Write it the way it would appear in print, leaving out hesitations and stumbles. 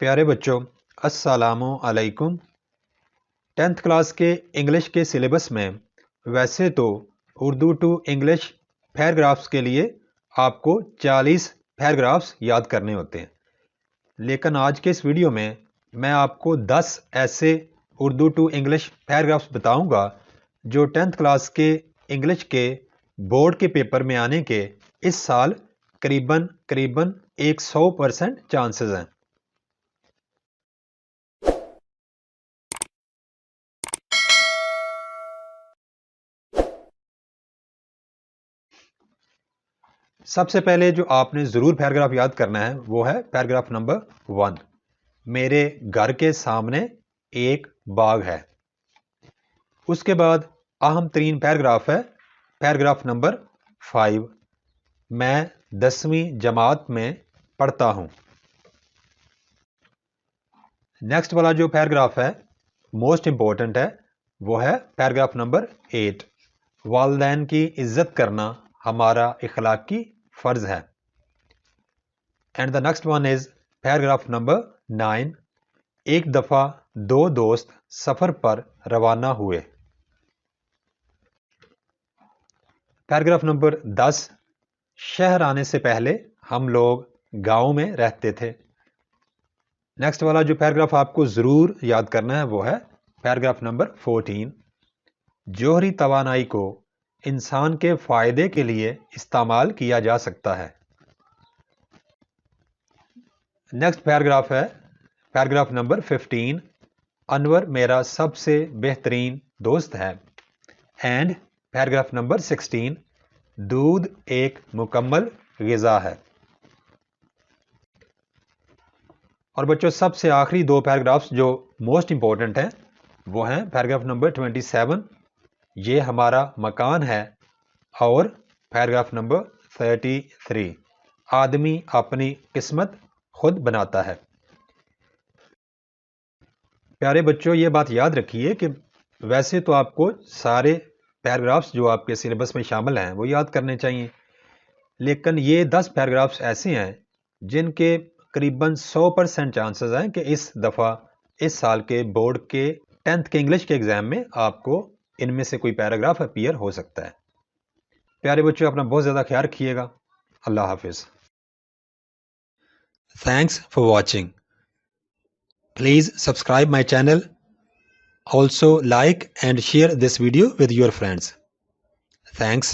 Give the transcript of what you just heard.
پیارے بچوں، السلام علیکم۔ 10th کلاس کے انگلش کے سلیبس میں ویسے تو اردو ٹو انگلش پیراگرافس کے لیے آپ کو 40 پیراگرافس یاد کرنے ہوتے ہیں، لیکن آج کے اس ویڈیو میں آپ کو 10 ایسے اردو ٹو انگلش پیراگرافس بتاؤں گا جو 10th کلاس کے انگلش کے بورڈ کے پیپر میں آنے کے اس سال قریباً 100% چانسز ہیں۔ سب سے پہلے جو آپ نے ضرور پیراگراف یاد کرنا ہے وہ ہے پیراگراف نمبر 1۔ میرے گھر کے سامنے ایک باغ ہے۔ اس کے بعد اہم ترین پیراگراف ہے پیراگراف نمبر 5۔ میں 10ویں جماعت میں پڑھتا ہوں۔ نیکسٹ والا جو پیراگراف ہے موسٹ امپورٹنٹ ہے وہ ہے پیراگراف نمبر 8۔ والدین کی عزت کرنا ہمارا اخلاقی فرض ہے۔ And the next one is paragraph number 9۔ ایک دفعہ 2 دوست سفر پر روانہ ہوئے۔ Paragraph number 10۔ شہر آنے سے پہلے ہم لوگ گاؤں میں رہتے تھے۔ نیکسٹ والا جو پیراگراف آپ کو ضرور یاد کرنا ہے وہ ہے پیراگراف نمبر 14۔ جوہری توانائی کو انسان کے فائدے کے لیے استعمال کیا جا سکتا ہے۔ نیکسٹ پیراگراف ہے پیراگراف نمبر 15۔ انور میرا سب سے بہترین دوست ہے۔ And paragraph number 16۔ دودھ ایک مکمل غذا ہے۔ اور بچوں سب سے آخری 2 پیراگرافس جو موسٹ امپورٹنٹ ہیں وہ ہیں پیراگراف نمبر 27۔ یہ ہمارا مکان ہے، اور پیراگراف نمبر 33۔ آدمی اپنی قسمت خود بناتا ہے۔ پیارے بچوں یہ بات یاد رکھیے کہ ویسے تو آپ کو سارے پیراگرافس جو آپ کے سلیبس میں شامل ہیں وہ یاد کرنے چاہیے، لیکن یہ 10 پیراگرافس ایسے ہیں جن کے قریباً 100% چانسز ہیں کہ اس دفعہ اس سال کے بورڈ کے 10th کے انگلش کے ایگزام میں آپ کو ان میں سے کوئی پیراگراف اپیئر ہو سکتا ہے۔ پیارے بچوں اپنا بہت زیادہ خیال رکھیے گا۔ اللہ حافظ۔ Thanks for watching. Please subscribe my channel. Also like and share this video with your friends. Thanks.